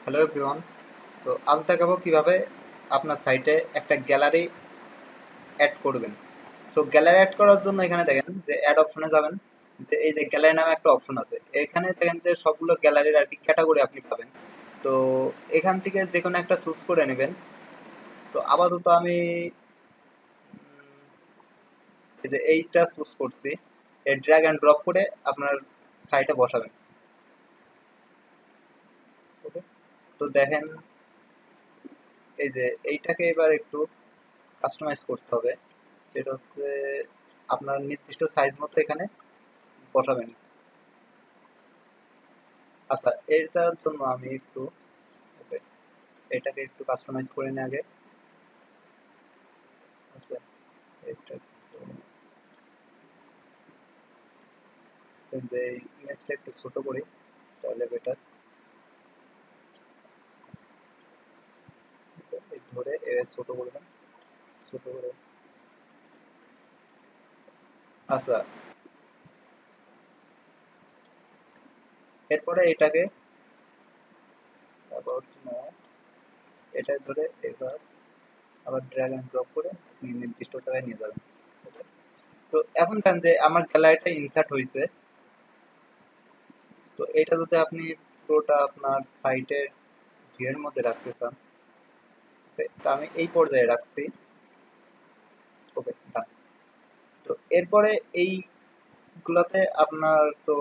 Hello everyone. তো আজ দেখাবো কিভাবে আপনার সাইটে একটা গ্যালারি অ্যাড করবেন। সো গ্যালারি অ্যাড করার জন্য এখানে দেখেন যে অ্যাড অপশনে যাবেন, যে এই যে গ্যালারি নামে একটা অপশন আছে, এখানে দেখেন যে সবগুলো গ্যালারির আর কি ক্যাটাগরি আপনি পাবেন। তো এখান থেকে যে কোনো একটা চুজ করে নেবেন। তো আপাতত আমি এই যে এইটা চুজ করছি, এই ড্র্যাগ অ্যান্ড ড্রপ করে আপনার সাইটে বসাবেন। ওকে, তো দেখেন এই যে এইটাকে এবার একটু কাস্টমাইজ করতে হবে। সেটা হচ্ছে আপনার নির্দিষ্ট সাইজ মতো এখানে বসাবেন। আচ্ছা, এটার জন্য আমি একটু ওকে, এটাকে একটু কাস্টমাইজ করে নিই আগে। আচ্ছা, এটা যে ইমেজটা একটু ছোট করি তাহলে বেটার। ধরে ছোট করবেন, ছোট করে। আচ্ছা, এরপরে এটাকে অ্যাবাউট নো, এটা ধরে এবার আবার ড্র্যাগ অ্যান্ড ড্রপ করে আপনি নির্দিষ্ট জায়গায় নিয়ে যাবেন। Okay? তো এখন জানেন যে আমার গ্যালারিটা ইনসার্ট হয়েছে। তো এটা যদি আপনি পুরোটা আপনার সাইটের ভিউয়ের মধ্যে রাখতে চান, okay, তো আমি এই পর্যায়ে রাখছি। ওকে, ডান। তো এরপরে এইগুলাতে আপনার তো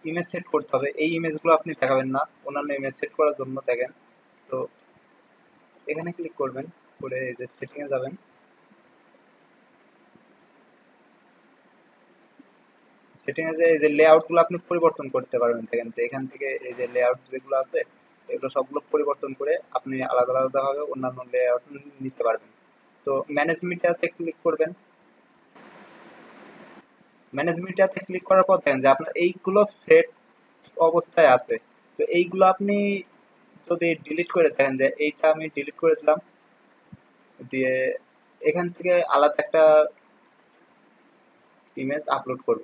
ইমেজ সেট করতে হবে। এই ইমেজগুলো আপনি দেখাবেন না, অন্যান্য ইমেজ সেট করার জন্য দেখেন। তো এখানে ক্লিক করবেন, করে এই যে সেটিং এ যাবেন। সেটিং এ যে এই যে লেআউট গুলো আপনি পরিবর্তন করতে পারবেন দেখেন। তো এখান থেকে এই যে লেআউট যেগুলো আছে এগুলো সবগুলো পরিবর্তন করে আপনি আলাদা আলাদা ভাবে অন্যান্য লেআউট নিতে পারবেন। তো ম্যানেজ মিডিয়াতে ক্লিক করবেন। ম্যানেজ মিডিয়াতে ক্লিক করার পর দেখেন যে আপনার এইগুলো সেট অবস্থায় আছে। তো এইগুলো আপনি যদি ডিলিট করে দেখেন যে এইটা আমি ডিলিট করে দিলাম, দিয়ে এখান থেকে আলাদা একটা ইমেজ আপলোড করব।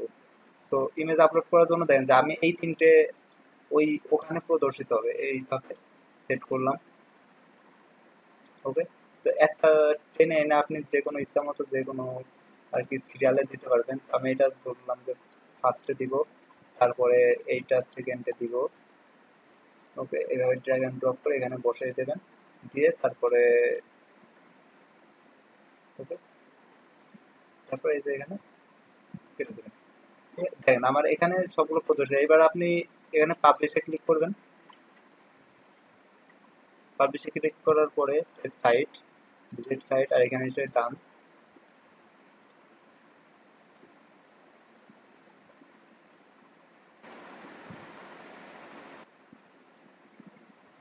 সো ইমেজ আপলোড করার জন্য দেখেন যে আমি এই তিনটে ওই ওখানে প্রদর্শিত হবে এইভাবে সেট করলাম। ওকে, তো একটা টেনে এনে আপনি যে কোনো ইচ্ছা মতো যে কোনো আর কি সিরিয়ালে দিতে পারবেন। তো আমি এটা ধরলাম যে ফার্স্টে দিব, তারপরে এইটা সেকেন্ডে দিব। ওকে, এভাবে ড্র্যাগ এন্ড ড্রপ করে এখানে বসিয়ে দেবেন, দিয়ে তারপরে ওকে, তারপরে এই যে এখানে কেটে দেবেন। দেখেন আমার এখানে সবগুলো প্রদর্শিত। এবার আপনি এখানে পাবলিশে ক্লিক করবেন। পাবলিশে ক্লিক করার পরে সাইট, ভিজিট সাইট, আর এখানে এসে ডান।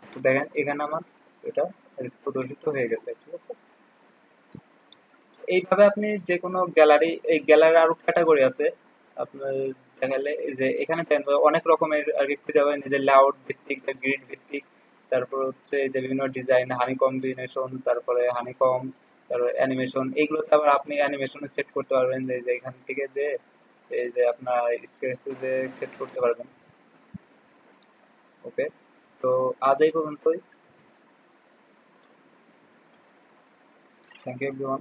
তো দেখেন এখানে আমার এটা প্রদর্শিত হয়ে গেছে, ঠিক আছে। এইভাবে আপনি যে কোনো গ্যালারি, এই গ্যালারির আরো ক্যাটাগরি আছে আপনার দেখালে, এই যে এখানে দেখেন অনেক রকমের আর কি খুঁজে পাবেন। এই যে লেআউট ভিত্তিক, গ্রিড ভিত্তিক, তারপর হচ্ছে এই যে বিভিন্ন ডিজাইন, হানি কম্বিনেশন, তারপরে হানিকম, তারপরে অ্যানিমেশন। এইগুলোতে আবার আপনি অ্যানিমেশনে সেট করতে পারবেন, যে যে এখান থেকে যে এই যে আপনার স্কেচে যে সেট করতে পারবেন। ওকে, তো আজ এই পর্যন্তই। Thank you everyone.